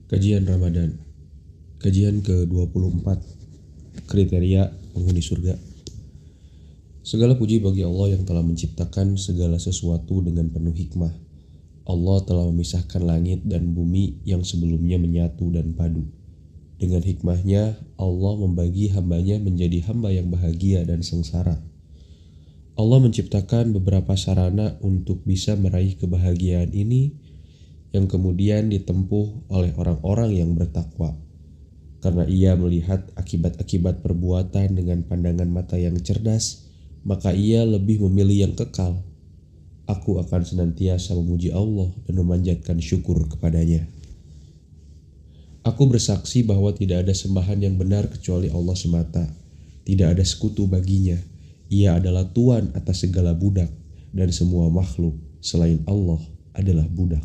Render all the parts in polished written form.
Kajian Ramadan. Kajian ke-24. Kriteria penghuni surga. Segala puji bagi Allah yang telah menciptakan segala sesuatu dengan penuh hikmah. Allah telah memisahkan langit dan bumi yang sebelumnya menyatu dan padu. Dengan hikmahnya, Allah membagi hambanya menjadi hamba yang bahagia dan sengsara. Allah menciptakan beberapa sarana untuk bisa meraih kebahagiaan ini yang kemudian ditempuh oleh orang-orang yang bertakwa. Karena ia melihat akibat-akibat perbuatan dengan pandangan mata yang cerdas, maka ia lebih memilih yang kekal. Aku akan senantiasa memuji Allah dan memanjatkan syukur kepadanya. Aku bersaksi bahwa tidak ada sembahan yang benar kecuali Allah semata. Tidak ada sekutu baginya. Ia adalah Tuhan atas segala budak, dan semua makhluk selain Allah adalah budak.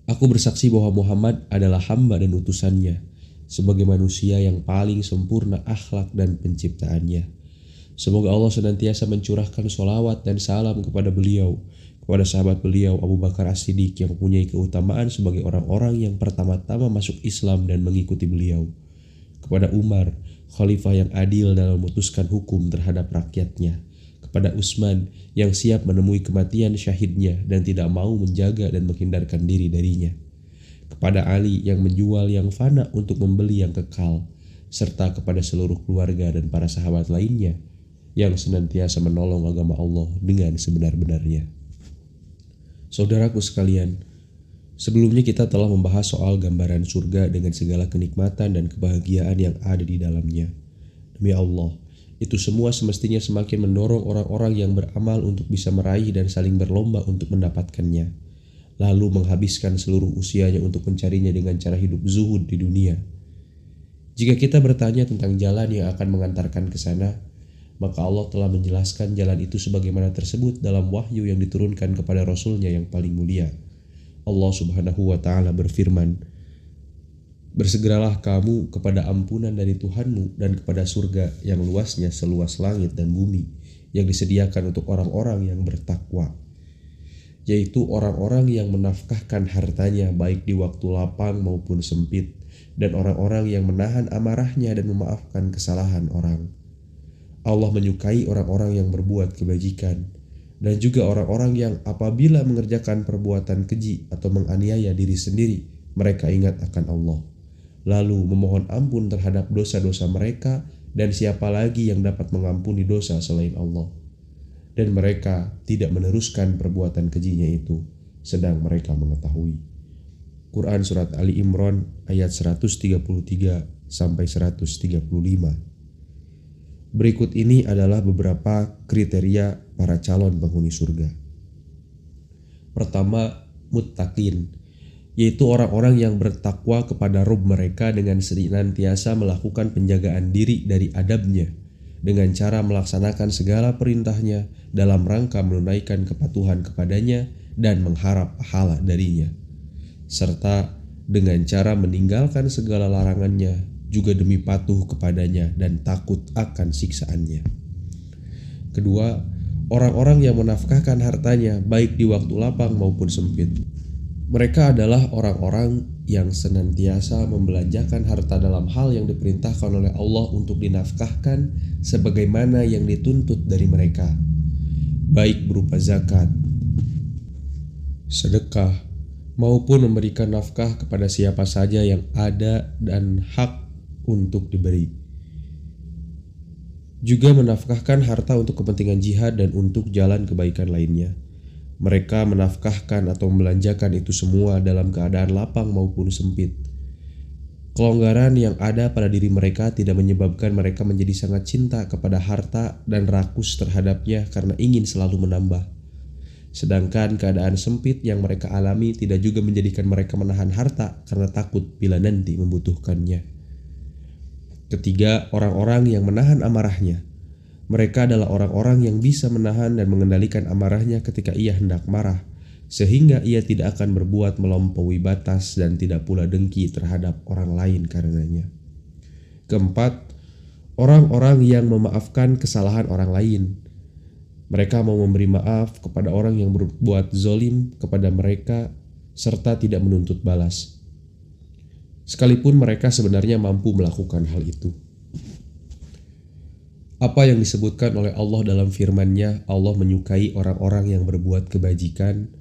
Aku bersaksi bahwa Muhammad adalah hamba dan utusannya, sebagai manusia yang paling sempurna akhlak dan penciptaannya. Semoga Allah senantiasa mencurahkan sholawat dan salam kepada beliau, kepada sahabat beliau Abu Bakar As-Siddiq yang mempunyai keutamaan sebagai orang-orang yang pertama-tama masuk Islam dan mengikuti beliau, kepada Umar, khalifah yang adil dalam memutuskan hukum terhadap rakyatnya, kepada Utsman yang siap menemui kematian syahidnya dan tidak mau menjaga dan menghindarkan diri darinya, kepada Ali yang menjual yang fana untuk membeli yang kekal, serta kepada seluruh keluarga dan para sahabat lainnya yang senantiasa menolong agama Allah dengan sebenar-benarnya. Saudaraku sekalian, sebelumnya kita telah membahas soal gambaran surga dengan segala kenikmatan dan kebahagiaan yang ada di dalamnya. Demi Allah, itu semua semestinya semakin mendorong orang-orang yang beramal untuk bisa meraih dan saling berlomba untuk mendapatkannya, lalu menghabiskan seluruh usianya untuk mencarinya dengan cara hidup zuhud di dunia. Jika kita bertanya tentang jalan yang akan mengantarkan ke sana, maka Allah telah menjelaskan jalan itu sebagaimana tersebut dalam wahyu yang diturunkan kepada Rasul-Nya yang paling mulia. Allah Subhanahu wa Ta'ala berfirman, "Bersegeralah kamu kepada ampunan dari Tuhanmu dan kepada surga yang luasnya seluas langit dan bumi, yang disediakan untuk orang-orang yang bertakwa, yaitu orang-orang yang menafkahkan hartanya baik di waktu lapang maupun sempit, dan orang-orang yang menahan amarahnya dan memaafkan kesalahan orang. Allah menyukai orang-orang yang berbuat kebajikan, dan juga orang-orang yang apabila mengerjakan perbuatan keji atau menganiaya diri sendiri, mereka ingat akan Allah, lalu memohon ampun terhadap dosa-dosa mereka, dan siapa lagi yang dapat mengampuni dosa selain Allah. Dan mereka tidak meneruskan perbuatan kejinya itu, sedang mereka mengetahui." Quran Surat Ali Imran ayat 133 sampai 135. Berikut ini adalah beberapa kriteria para calon penghuni surga. Pertama, muttaqin, yaitu orang-orang yang bertakwa kepada Rabb mereka dengan senantiasa melakukan penjagaan diri dari adabnya, dengan cara melaksanakan segala perintahnya dalam rangka menunaikan kepatuhan kepadanya dan mengharap pahala darinya, serta dengan cara meninggalkan segala larangannya juga demi patuh kepadanya dan takut akan siksaannya. Kedua, orang-orang yang menafkahkan hartanya baik di waktu lapang maupun sempit. Mereka adalah orang-orang yang senantiasa membelanjakan harta dalam hal yang diperintahkan oleh Allah untuk dinafkahkan sebagaimana yang dituntut dari mereka, baik berupa zakat, sedekah, maupun memberikan nafkah kepada siapa saja yang ada dan hak untuk diberi. Juga menafkahkan harta untuk kepentingan jihad dan untuk jalan kebaikan lainnya. Mereka menafkahkan atau membelanjakan itu semua dalam keadaan lapang maupun sempit. Kelonggaran yang ada pada diri mereka tidak menyebabkan mereka menjadi sangat cinta kepada harta dan rakus terhadapnya karena ingin selalu menambah. Sedangkan keadaan sempit yang mereka alami tidak juga menjadikan mereka menahan harta karena takut bila nanti membutuhkannya. Ketiga, orang-orang yang menahan amarahnya. Mereka adalah orang-orang yang bisa menahan dan mengendalikan amarahnya ketika ia hendak marah, sehingga ia tidak akan berbuat melampaui batas dan tidak pula dengki terhadap orang lain karenanya. Keempat, orang-orang yang memaafkan kesalahan orang lain. Mereka mau memberi maaf kepada orang yang berbuat zolim kepada mereka serta tidak menuntut balas, sekalipun mereka sebenarnya mampu melakukan hal itu. Apa yang disebutkan oleh Allah dalam firman-Nya, Allah menyukai orang-orang yang berbuat kebajikan,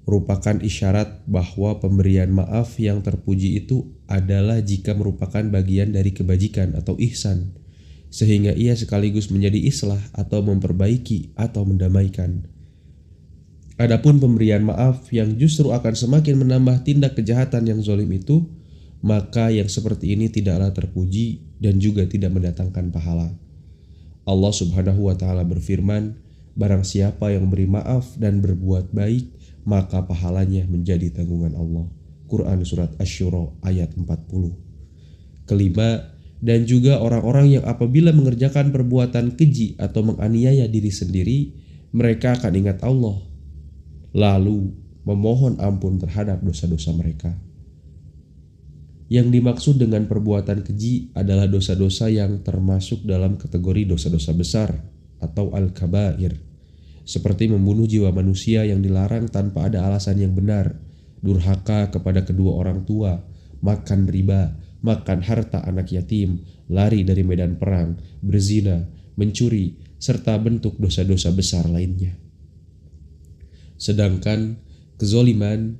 merupakan isyarat bahwa pemberian maaf yang terpuji itu adalah jika merupakan bagian dari kebajikan atau ihsan, sehingga ia sekaligus menjadi islah atau memperbaiki atau mendamaikan. Adapun pemberian maaf yang justru akan semakin menambah tindak kejahatan yang zalim itu, maka yang seperti ini tidaklah terpuji dan juga tidak mendatangkan pahala. Allah Subhanahu wa Ta'ala berfirman, barang siapa yang beri maaf dan berbuat baik, maka pahalanya menjadi tanggungan Allah. Quran Surat Asy-Syura ayat 40. Kelima, dan juga orang-orang yang apabila mengerjakan perbuatan keji atau menganiaya diri sendiri, mereka akan ingat Allah, lalu memohon ampun terhadap dosa-dosa mereka. Yang dimaksud dengan perbuatan keji adalah dosa-dosa yang termasuk dalam kategori dosa-dosa besar atau al-kabair, seperti membunuh jiwa manusia yang dilarang tanpa ada alasan yang benar, durhaka kepada kedua orang tua, makan riba, makan harta anak yatim, lari dari medan perang, berzina, mencuri, serta bentuk dosa-dosa besar lainnya. Sedangkan kezoliman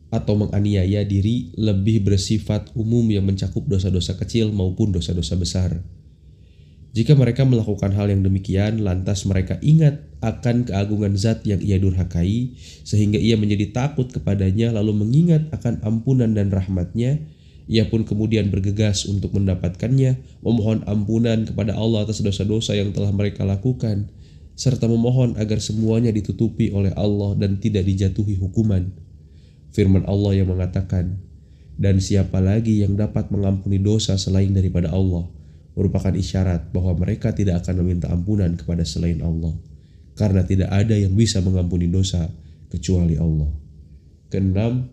atau menganiaya diri lebih bersifat umum yang mencakup dosa-dosa kecil maupun dosa-dosa besar. Jika mereka melakukan hal yang demikian, lantas mereka ingat akan keagungan zat yang ia durhakai, sehingga ia menjadi takut kepadanya, lalu mengingat akan ampunan dan rahmatnya, ia pun kemudian bergegas untuk mendapatkannya, memohon ampunan kepada Allah atas dosa-dosa yang telah mereka lakukan, serta memohon agar semuanya ditutupi oleh Allah dan tidak dijatuhi hukuman. Firman Allah yang mengatakan, dan siapa lagi yang dapat mengampuni dosa selain daripada Allah, merupakan isyarat bahwa mereka tidak akan meminta ampunan kepada selain Allah, karena tidak ada yang bisa mengampuni dosa kecuali Allah. Keenam,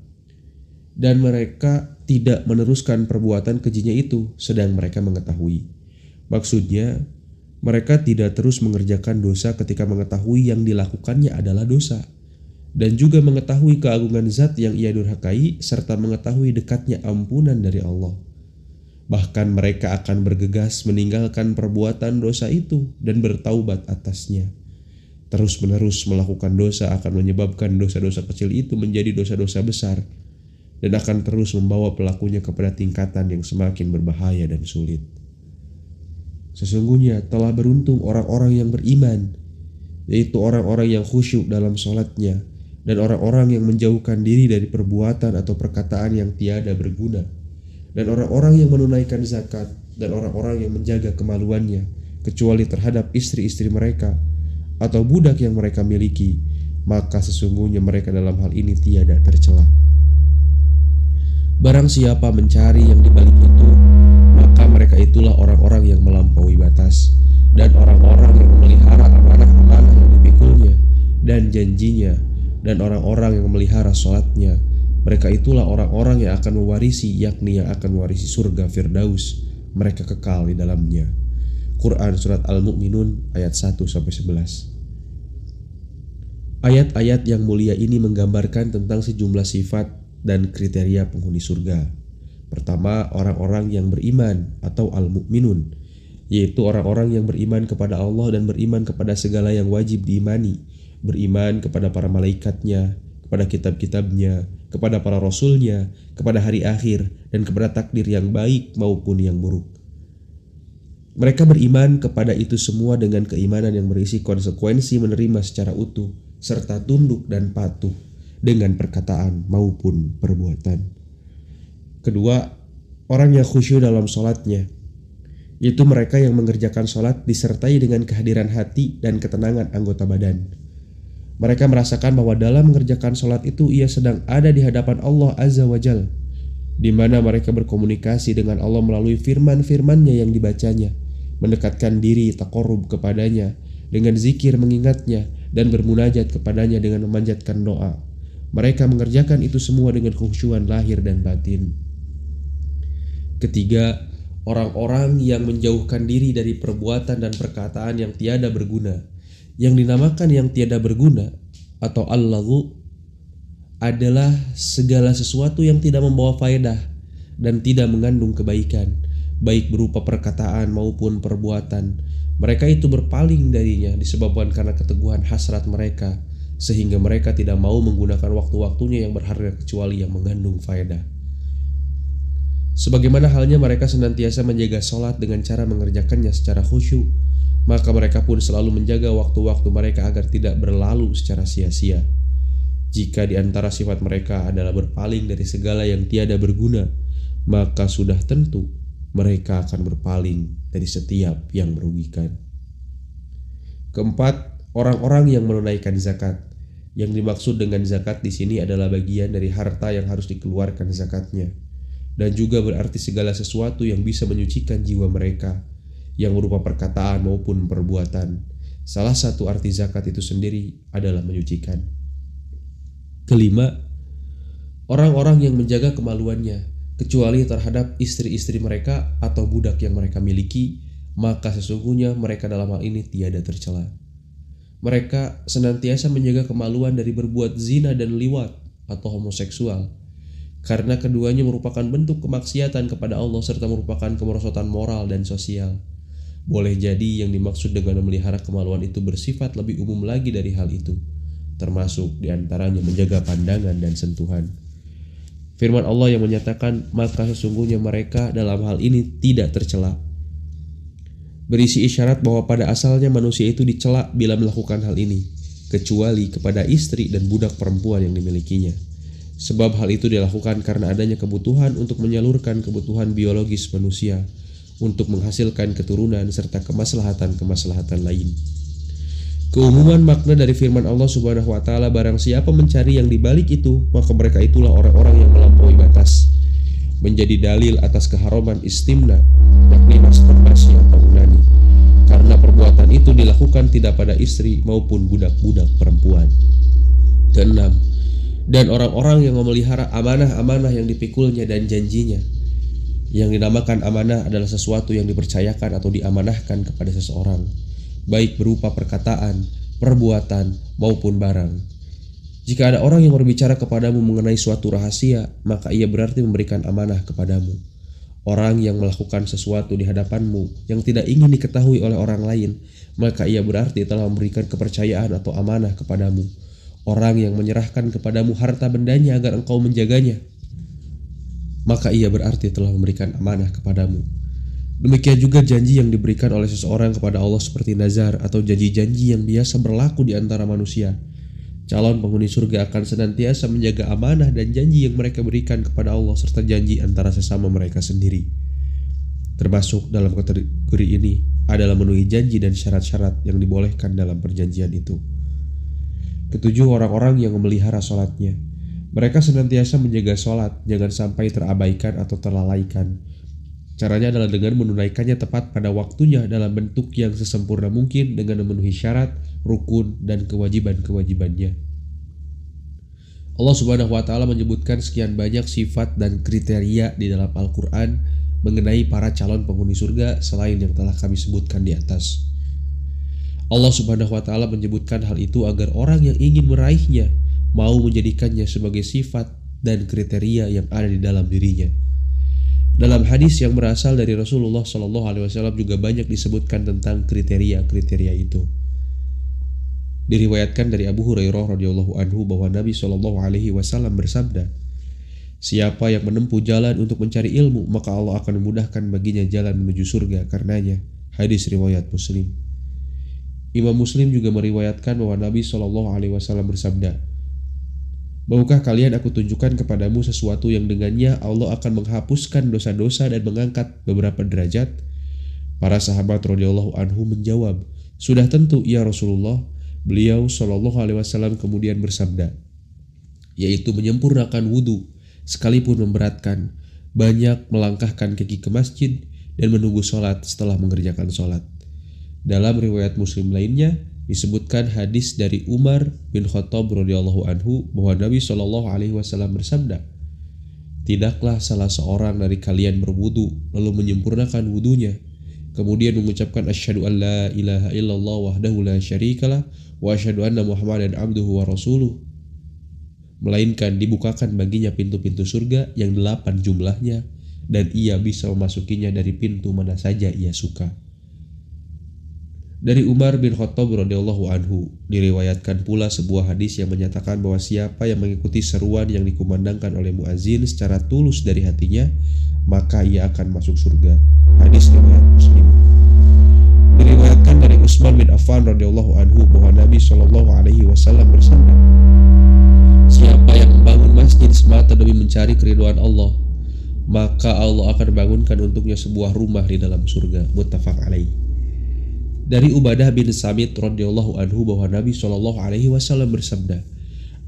dan mereka tidak meneruskan perbuatan kejinya itu sedang mereka mengetahui. Maksudnya, mereka tidak terus mengerjakan dosa ketika mengetahui yang dilakukannya adalah dosa, dan juga mengetahui keagungan zat yang ia durhakai, serta mengetahui dekatnya ampunan dari Allah. Bahkan mereka akan bergegas meninggalkan perbuatan dosa itu dan bertaubat atasnya. Terus-menerus melakukan dosa akan menyebabkan dosa-dosa kecil itu menjadi dosa-dosa besar, dan akan terus membawa pelakunya kepada tingkatan yang semakin berbahaya dan sulit. Sesungguhnya telah beruntung orang-orang yang beriman, yaitu orang-orang yang khusyuk dalam sholatnya, dan orang-orang yang menjauhkan diri dari perbuatan atau perkataan yang tiada berguna, dan orang-orang yang menunaikan zakat, dan orang-orang yang menjaga kemaluannya, kecuali terhadap istri-istri mereka atau budak yang mereka miliki, maka sesungguhnya mereka dalam hal ini tiada tercela. Barang siapa mencari yang dibalik itu, maka mereka itulah orang-orang yang melampaui batas, dan orang-orang yang memelihara amanah-amanah yang dipikulnya dan janjinya, dan orang-orang yang memelihara sholatnya, mereka itulah orang-orang yang akan mewarisi, yakni yang akan mewarisi surga Firdaus, mereka kekal di dalamnya. Quran Surat Al-Mu'minun ayat 1-11. Ayat-ayat yang mulia ini menggambarkan tentang sejumlah sifat dan kriteria penghuni surga. Pertama, orang-orang yang beriman atau Al-Mu'minun, yaitu orang-orang yang beriman kepada Allah dan beriman kepada segala yang wajib diimani, beriman kepada para malaikatnya, kepada kitab-kitabnya, kepada para rasulnya, kepada hari akhir, dan kepada takdir yang baik maupun yang buruk. Mereka beriman kepada itu semua dengan keimanan yang berisi konsekuensi menerima secara utuh, serta tunduk dan patuh dengan perkataan maupun perbuatan. Kedua, orang yang khusyuk dalam sholatnya, yaitu mereka yang mengerjakan sholat disertai dengan kehadiran hati dan ketenangan anggota badan. Mereka merasakan bahwa dalam mengerjakan sholat itu ia sedang ada di hadapan Allah Azza wa Jal, di mana mereka berkomunikasi dengan Allah melalui firman-firman-Nya yang dibacanya, mendekatkan diri taqarrub kepadanya dengan zikir mengingatnya, dan bermunajat kepadanya dengan memanjatkan doa. Mereka mengerjakan itu semua dengan kekhusyuan lahir dan batin. Ketiga, orang-orang yang menjauhkan diri dari perbuatan dan perkataan yang tiada berguna. Yang dinamakan yang tiada berguna atau al-laghu adalah segala sesuatu yang tidak membawa faedah dan tidak mengandung kebaikan, baik berupa perkataan maupun perbuatan. Mereka itu berpaling darinya disebabkan karena keteguhan hasrat mereka, sehingga mereka tidak mau menggunakan waktu-waktunya yang berharga kecuali yang mengandung faedah. Sebagaimana halnya mereka senantiasa menjaga sholat dengan cara mengerjakannya secara khusyuk, maka mereka pun selalu menjaga waktu-waktu mereka agar tidak berlalu secara sia-sia. Jika di antara sifat mereka adalah berpaling dari segala yang tiada berguna, maka sudah tentu mereka akan berpaling dari setiap yang merugikan. Keempat, orang-orang yang menunaikan zakat. Yang dimaksud dengan zakat di sini adalah bagian dari harta yang harus dikeluarkan zakatnya, dan juga berarti segala sesuatu yang bisa menyucikan jiwa mereka, yang berupa perkataan maupun perbuatan. Salah satu arti zakat itu sendiri adalah menyucikan. Kelima, orang-orang yang menjaga kemaluannya, kecuali terhadap istri-istri mereka atau budak yang mereka miliki, maka sesungguhnya mereka dalam hal ini tiada tercela. Mereka senantiasa menjaga kemaluan dari berbuat zina dan liwat atau homoseksual, karena keduanya merupakan bentuk kemaksiatan kepada Allah serta merupakan kemerosotan moral dan sosial. Boleh jadi yang dimaksud dengan memelihara kemaluan itu bersifat lebih umum lagi dari hal itu, termasuk diantaranya menjaga pandangan dan sentuhan. Firman Allah yang menyatakan, maka sesungguhnya mereka dalam hal ini tidak tercela, berisi isyarat bahwa pada asalnya manusia itu dicela bila melakukan hal ini, kecuali kepada istri dan budak perempuan yang dimilikinya. Sebab hal itu dilakukan karena adanya kebutuhan untuk menyalurkan kebutuhan biologis manusia, untuk menghasilkan keturunan serta kemaslahatan-kemaslahatan lain. Keumuman makna dari firman Allah Subhanahu wa taala, barang siapa mencari yang dibalik itu, maka mereka itulah orang-orang yang melampaui batas, menjadi dalil atas keharaman istimna, yakni masturbasi atau unani, karena perbuatan itu dilakukan tidak pada istri maupun budak-budak perempuan. Keenam, dan orang-orang yang memelihara amanah-amanah yang dipikulnya dan janjinya. Yang dinamakan amanah adalah sesuatu yang dipercayakan atau diamanahkan kepada seseorang, baik berupa perkataan, perbuatan, maupun barang. Jika ada orang yang berbicara kepadamu mengenai suatu rahasia, maka ia berarti memberikan amanah kepadamu. Orang yang melakukan sesuatu di hadapanmu yang tidak ingin diketahui oleh orang lain, maka ia berarti telah memberikan kepercayaan atau amanah kepadamu. Orang yang menyerahkan kepadamu harta bendanya agar engkau menjaganya, maka ia berarti telah memberikan amanah kepadamu. Demikian juga janji yang diberikan oleh seseorang kepada Allah seperti nazar atau janji-janji yang biasa berlaku di antara manusia. Calon penghuni surga akan senantiasa menjaga amanah dan janji yang mereka berikan kepada Allah serta janji antara sesama mereka sendiri. Termasuk dalam kategori ini adalah memenuhi janji dan syarat-syarat yang dibolehkan dalam perjanjian itu. Ketujuh, orang-orang yang memelihara sholatnya. Mereka senantiasa menjaga sholat, jangan sampai terabaikan atau terlalaikan. Caranya adalah dengan menunaikannya tepat pada waktunya dalam bentuk yang sesempurna mungkin dengan memenuhi syarat, rukun, dan kewajiban-kewajibannya. Allah Subhanahu wa taala menyebutkan sekian banyak sifat dan kriteria di dalam Al-Qur'an mengenai para calon penghuni surga selain yang telah kami sebutkan di atas. Allah Subhanahu wa taala menyebutkan hal itu agar orang yang ingin meraihnya mau menjadikannya sebagai sifat dan kriteria yang ada di dalam dirinya. Dalam hadis yang berasal dari Rasulullah SAW juga banyak disebutkan tentang kriteria-kriteria itu. Diriwayatkan dari Abu Hurairah radhiyallahu anhu bahwa Nabi SAW bersabda, siapa yang menempuh jalan untuk mencari ilmu, maka Allah akan memudahkan baginya jalan menuju surga karenanya. Hadis riwayat Muslim. Imam Muslim juga meriwayatkan bahwa Nabi SAW bersabda, maukah kalian aku tunjukkan kepadamu sesuatu yang dengannya Allah akan menghapuskan dosa-dosa dan mengangkat beberapa derajat? Para sahabat radhiyallahu anhu menjawab, sudah tentu ya Rasulullah. Beliau SAW kemudian bersabda, yaitu menyempurnakan wudhu sekalipun memberatkan, banyak melangkahkan kaki ke masjid, dan menunggu sholat setelah mengerjakan sholat. Dalam riwayat Muslim lainnya disebutkan hadis dari Umar bin Khattab radhiyallahu anhu bahwa Nabi SAW bersabda, tidaklah salah seorang dari kalian berwudu lalu menyempurnakan wudunya, kemudian mengucapkan asyhadu an la ilaha illallah wahdahu la syarikalah wa asyhadu anna Muhammadan abduhu wa rasuluh, melainkan dibukakan baginya pintu-pintu surga yang 8 jumlahnya, dan ia bisa memasukinya dari pintu mana saja ia suka. Dari Umar bin Khattab radhiyallahu anhu diriwayatkan pula sebuah hadis yang menyatakan bahwa siapa yang mengikuti seruan yang dikumandangkan oleh muazin secara tulus dari hatinya, maka ia akan masuk surga. Hadis riwayat Muslim. Diriwayatkan dari Utsman bin Affan radhiyallahu anhu bahwa Nabi Shallallahu alaihi wasallam bersabda, siapa yang membangun masjid semata demi mencari keridhaan Allah, maka Allah akan bangunkan untuknya sebuah rumah di dalam surga. Muttafaq alaih. Dari Ubadah bin Samit radhiyallahu anhu bahwa Nabi Shallallahu alaihi wasallam bersabda,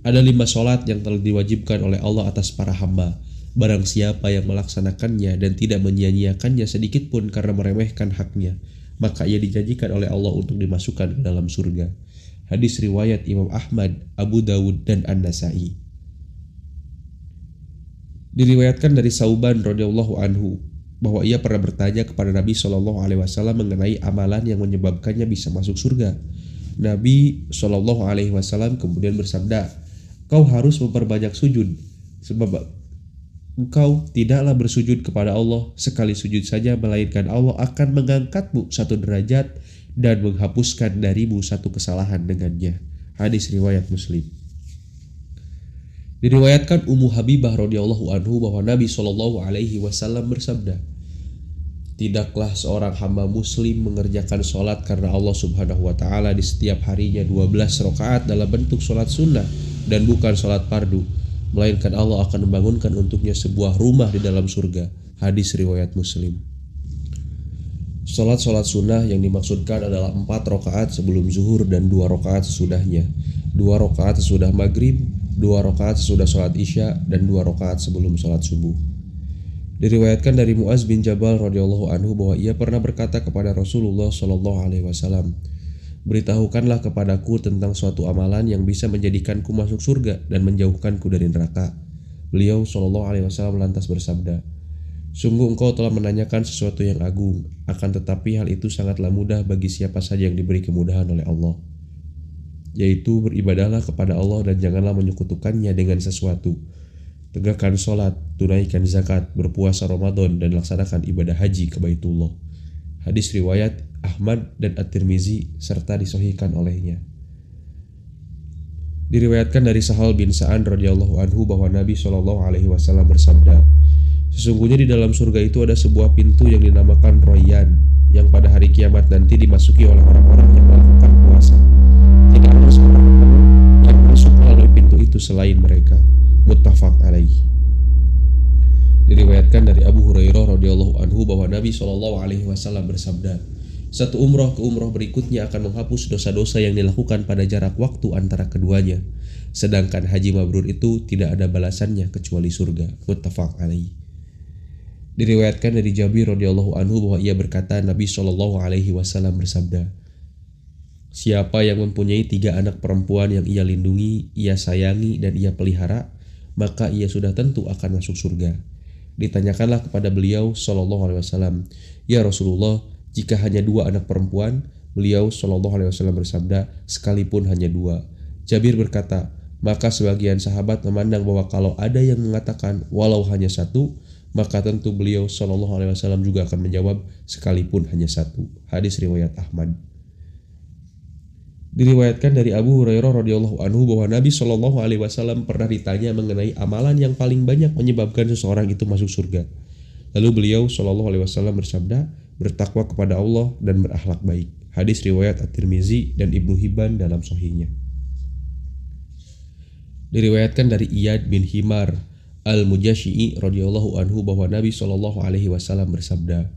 ada 5 sholat yang telah diwajibkan oleh Allah atas para hamba. Barang siapa yang melaksanakannya dan tidak menyia-nyiakannya sedikit pun karena meremehkan haknya, maka ia dijanjikan oleh Allah untuk dimasukkan ke dalam surga. Hadis riwayat Imam Ahmad, Abu Dawud, dan An-Nasai. Diriwayatkan dari Sauban radhiyallahu anhu bahwa ia pernah bertanya kepada Nabi Shallallahu alaihi wasallam mengenai amalan yang menyebabkannya bisa masuk surga. Nabi Shallallahu alaihi wasallam kemudian bersabda, kau harus memperbanyak sujud, sebab engkau tidaklah bersujud kepada Allah sekali sujud saja, melainkan Allah akan mengangkatmu 1 derajat dan menghapuskan darimu 1 kesalahan dengannya. Hadis riwayat Muslim. Diriwayatkan Ummu Habibah radhiyallahu anhu bahwa Nabi Shallallahu alaihi wasallam bersabda, tidaklah seorang hamba muslim mengerjakan sholat karena Allah subhanahu wa ta'ala di setiap harinya 12 rakaat dalam bentuk sholat sunnah dan bukan sholat fardu, melainkan Allah akan membangunkan untuknya sebuah rumah di dalam surga. Hadis riwayat Muslim. Sholat sunnah yang dimaksudkan adalah 4 rakaat sebelum zuhur dan 2 rakaat sesudahnya, 2 rakaat sesudah maghrib, 2 rakaat sesudah sholat isya, dan 2 rakaat sebelum sholat subuh. Diriwayatkan dari Muaz bin Jabal radhiyallahu anhu bahwa ia pernah berkata kepada Rasulullah Shallallahu alaihi wasallam, beritahukanlah kepadaku tentang suatu amalan yang bisa menjadikanku masuk surga dan menjauhkanku dari neraka. Beliau Shallallahu alaihi wasallam lantas bersabda, sungguh engkau telah menanyakan sesuatu yang agung, akan tetapi hal itu sangatlah mudah bagi siapa saja yang diberi kemudahan oleh Allah, yaitu beribadahlah kepada Allah dan janganlah menyekutukannya dengan sesuatu. Tegakkan sholat, tunaikan zakat, berpuasa Ramadan, dan laksanakan ibadah haji ke Baitullah. Hadis riwayat Ahmad dan At-Tirmizi serta disahihkan olehnya. Diriwayatkan dari Sahal bin Sa'an radhiyallahu anhu bahwa Nabi Shallallahu alaihi wasallam bersabda, sesungguhnya di dalam surga itu ada sebuah pintu yang dinamakan Royan, yang pada hari kiamat nanti dimasuki oleh orang-orang yang melakukan puasa. Tidak ada seorang pun yang masuk melalui pintu itu selain mereka. Muttafaq alaih. Diriwayatkan dari Abu Hurairah radhiyallahu anhu bahwa Nabi Shallallahu alaihi wasallam bersabda, satu umroh ke umroh berikutnya akan menghapus dosa-dosa yang dilakukan pada jarak waktu antara keduanya, sedangkan haji mabrur itu tidak ada balasannya kecuali surga. Muttafaq alaih. Diriwayatkan dari Jabir radhiyallahu anhu bahwa ia berkata, Nabi Shallallahu alaihi wasallam bersabda, siapa yang mempunyai 3 anak perempuan yang ia lindungi, ia sayangi, dan ia pelihara, maka ia sudah tentu akan masuk surga. Ditanyakanlah kepada beliau Shallallahu alaihi wasallam, ya Rasulullah, jika hanya 2 anak perempuan? Beliau Shallallahu alaihi wasallam bersabda, sekalipun hanya 2. Jabir berkata, maka sebagian sahabat memandang bahwa kalau ada yang mengatakan walau hanya 1, maka tentu beliau Shallallahu alaihi wasallam juga akan menjawab sekalipun hanya 1. Hadis riwayat Ahmad. Diriwayatkan dari Abu Hurairah radhiyallahu anhu bahwa Nabi Shallallahu alaihi wasallam pernah ditanya mengenai amalan yang paling banyak menyebabkan seseorang itu masuk surga. Lalu beliau Shallallahu alaihi wasallam bersabda, bertakwa kepada Allah dan berakhlak baik. Hadis riwayat At-Tirmizi dan Ibnu Hibban dalam sahihnya. Diriwayatkan dari Iyad bin Himar Al-Mujashi'i radhiyallahu anhu bahwa Nabi Shallallahu alaihi wasallam bersabda,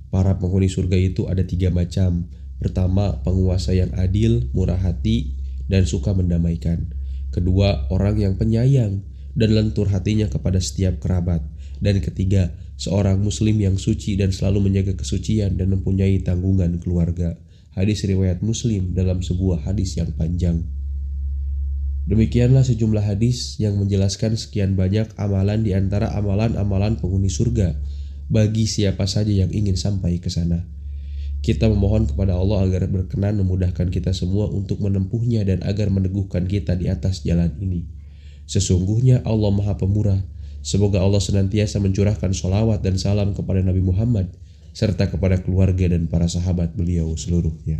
para penghuni surga itu ada 3 macam. Pertama, penguasa yang adil, murah hati, dan suka mendamaikan. Kedua, orang yang penyayang dan lentur hatinya kepada setiap kerabat. Dan ketiga, seorang muslim yang suci dan selalu menjaga kesucian dan mempunyai tanggungan keluarga. Hadis riwayat Muslim dalam sebuah hadis yang panjang. Demikianlah sejumlah hadis yang menjelaskan sekian banyak amalan di antara amalan-amalan penghuni surga bagi siapa saja yang ingin sampai ke sana. Kita memohon kepada Allah agar berkenan memudahkan kita semua untuk menempuhnya dan agar meneguhkan kita di atas jalan ini. Sesungguhnya Allah Maha Pemurah. Semoga Allah senantiasa mencurahkan sholawat dan salam kepada Nabi Muhammad serta kepada keluarga dan para sahabat beliau seluruhnya.